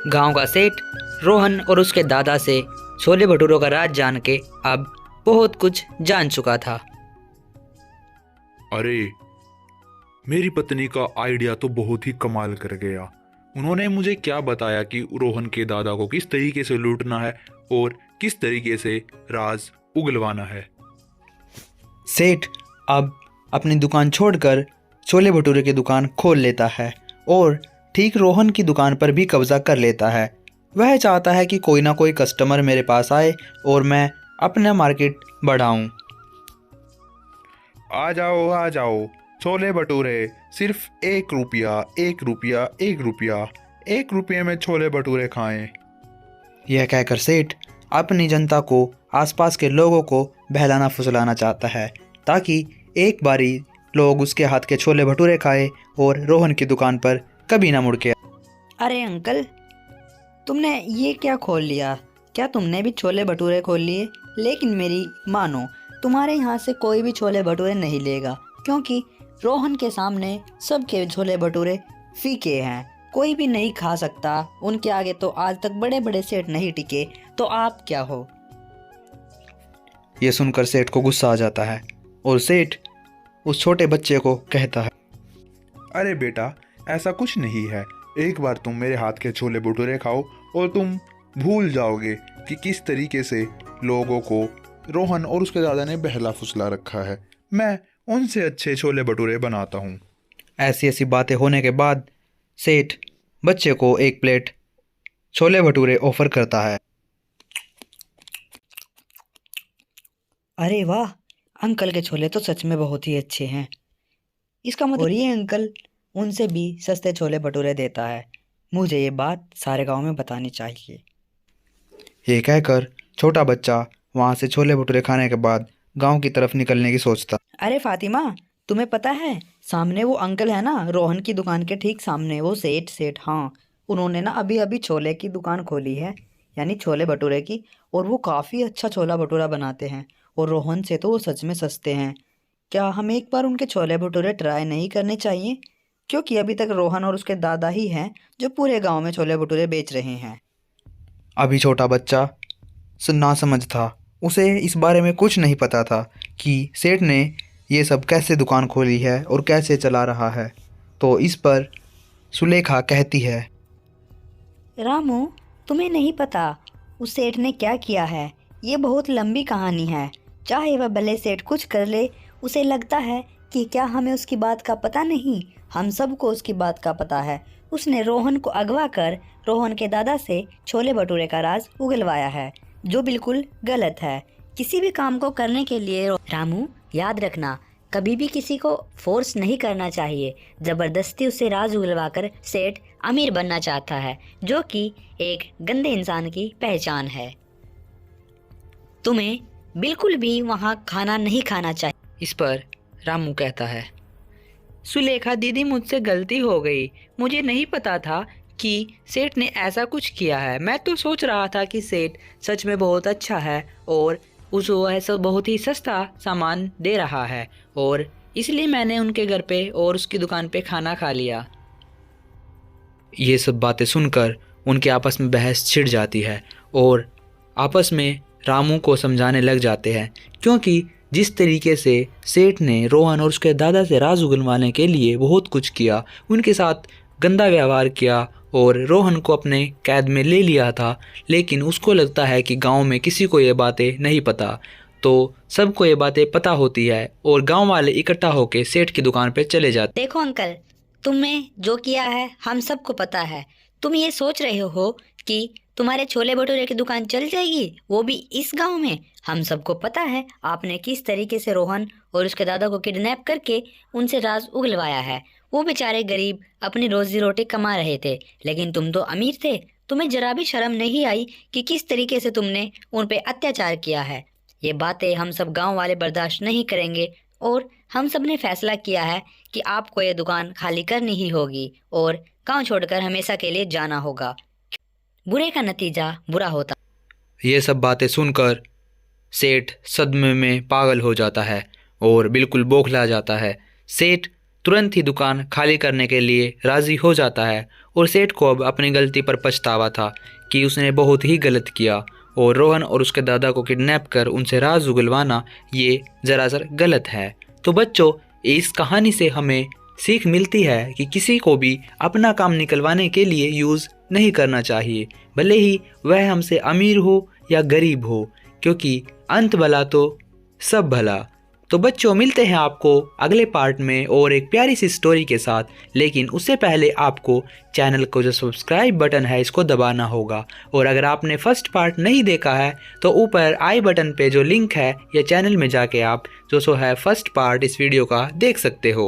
गांव का सेठ रोहन और उसके दादा से छोले भटूरों का राज जान के अब बहुत कुछ जान चुका था। अरे, मेरी पत्नी का आइडिया तो बहुत ही कमाल कर गया। उन्होंने मुझे क्या बताया कि रोहन के दादा को किस तरीके से लूटना है और किस तरीके से राज उगलवाना है। सेठ अब अपनी दुकान छोड़कर छोले भटूरे की दुकान खोल लेता है और ठीक रोहन की दुकान पर भी कब्जा कर लेता है। वह चाहता है कि कोई ना कोई कस्टमर मेरे पास आए और मैं अपना मार्केट बढ़ाऊं। आ जाओ, छोले भटूरे सिर्फ 1 रुपया, 1 रुपया, 1 रुपया, 1 रुपये में छोले भटूरे खाएं। यह कहकर सेठ अपनी जनता को, आसपास के लोगों को बहलाना फुसलाना चाहता है ताकि एक बारी लोग उसके हाथ के छोले भटूरे खाए और रोहन की दुकान पर कभी ना मुड़ के। अरे अंकल, तुमने ये क्या खोल लिया? क्या तुमने भी छोले भटूरे खोल लिए? लेकिन मेरी मानो, तुम्हारे यहाँ से कोई भी छोले भटूरे नहीं लेगा, क्योंकि रोहन के सामने सबके छोले भटूरे फीके हैं, कोई भी नहीं खा सकता। उनके आगे तो आज तक बड़े बड़े सेठ नहीं टिके, तो आप क्या हो? ये सुनकर सेठ को गुस्सा आ जाता है और सेठ उस छोटे बच्चे को कहता है, अरे बेटा, ऐसा कुछ नहीं है। एक बार तुम मेरे हाथ के छोले भटूरे खाओ और तुम भूल जाओगे कि किस तरीके से लोगों को रोहन और उसके दादा ने बहला फुसला रखा है। मैं उनसे अच्छे छोले भटूरे बनाता हूँ। ऐसी ऐसी बातें होने के बाद सेठ बच्चे को एक प्लेट छोले भटूरे ऑफर करता है। अरे वाह, अंकल के छोले तो सच में बहुत ही अच्छे हैं। इसका मतलब, और ये अंकल उनसे भी सस्ते छोले भटूरे देता है। मुझे ये बात सारे गांव में बतानी चाहिए। ये कहकर छोटा बच्चा वहाँ से छोले भटूरे खाने के बाद गांव की तरफ निकलने की सोचता। अरे फातिमा, तुम्हें पता है सामने वो अंकल है ना, रोहन की दुकान के ठीक सामने, वो सेठ हाँ, उन्होंने ना अभी अभी छोले की दुकान खोली है, यानी छोले भटूरे की। और वो काफ़ी अच्छा छोला भटूरा बनाते हैं, और रोहन से तो वो सच में सस्ते हैं। क्या हम एक बार उनके छोले भटूरे ट्राई नहीं करने चाहिए? क्योंकि अभी तक रोहन और उसके दादा ही हैं जो पूरे गांव में छोले भटूरे बेच रहे हैं। अभी छोटा बच्चा ना समझ था, उसे इस बारे में कुछ नहीं पता था कि सेठ ने ये सब कैसे दुकान खोली है और कैसे चला रहा है। तो इस पर सुलेखा कहती है, रामू, तुम्हें नहीं पता उस सेठ ने क्या किया है? ये बहुत लंबी कहानी है। चाहे वह भले सेठ कुछ कर ले, उसे लगता है कि क्या हमें उसकी बात का पता नहीं? हम सबको उसकी बात का पता है। उसने रोहन को अगवा कर रोहन के दादा से छोले भटूरे का राज उगलवाया है, जो बिल्कुल गलत है। किसी भी काम को करने के लिए रामू, याद रखना, कभी भी किसी को फोर्स नहीं करना चाहिए। जबरदस्ती उससे राज उगलवा कर सेठ अमीर बनना चाहता है, जो कि एक गंदे इंसान की पहचान है। तुम्हें बिल्कुल भी वहाँ खाना नहीं खाना चाहिए। इस पर रामू कहता है, सुलेखा दीदी, मुझसे गलती हो गई। मुझे नहीं पता था कि सेठ ने ऐसा कुछ किया है। मैं तो सोच रहा था कि सेठ सच में बहुत अच्छा है और उसको ऐसा बहुत ही सस्ता सामान दे रहा है, और इसलिए मैंने उनके घर पे और उसकी दुकान पे खाना खा लिया। ये सब बातें सुनकर उनके आपस में बहस छिड़ जाती है और आपस में रामू को समझाने लग जाते हैं, क्योंकि जिस तरीके से सेठ ने रोहन और उसके दादा से राज उगलवाने के लिए बहुत कुछ किया, उनके साथ गंदा व्यवहार किया और रोहन को अपने कैद में ले लिया था, लेकिन उसको लगता है कि गांव में किसी को ये बातें नहीं पता। तो सबको ये बातें पता होती है और गांव वाले इकट्ठा होकर सेठ की दुकान पर चले जाते। देखो अंकल, तुमने जो किया है हम सबको पता है। तुम ये सोच रहे हो कि तुम्हारे छोले भटूरे की दुकान चल जाएगी, वो भी इस गांव में? हम सबको पता है आपने किस तरीके से रोहन और उसके दादा को किडनैप करके उनसे राज उगलवाया है। वो बेचारे गरीब अपनी रोजी रोटी कमा रहे थे, लेकिन तुम तो अमीर थे। तुम्हें जरा भी शर्म नहीं आई कि किस तरीके से तुमने उन पे अत्याचार किया है? ये बातें हम सब गांव वाले बर्दाश्त नहीं करेंगे, और हम सब ने फैसला किया है कि आपको ये दुकान खाली करनी ही होगी और गांव छोड़कर हमेशा के लिए जाना होगा। बुरे का नतीजा बुरा होता। ये सब बातें सुनकर सेठ सदमे में पागल हो जाता है और बिल्कुल बौखला जाता है। सेठ तुरंत ही दुकान खाली करने के लिए राज़ी हो जाता है और सेठ को अब अपनी गलती पर पछतावा था कि उसने बहुत ही गलत किया और रोहन और उसके दादा को किडनैप कर उनसे राज उगलवाना ये ज़रासर गलत है। तो बच्चों, इस कहानी से हमें सीख मिलती है कि किसी को भी अपना काम निकलवाने के लिए यूज़ नहीं करना चाहिए, भले ही वह हमसे अमीर हो या गरीब हो, क्योंकि अंत भला तो सब भला। तो बच्चों, मिलते हैं आपको अगले पार्ट में और एक प्यारी सी स्टोरी के साथ, लेकिन उससे पहले आपको चैनल को जो सब्सक्राइब बटन है इसको दबाना होगा। और अगर आपने फर्स्ट पार्ट नहीं देखा है तो ऊपर आई बटन पे जो लिंक है या चैनल में जाके आप जो सो है फर्स्ट पार्ट इस वीडियो का देख सकते हो।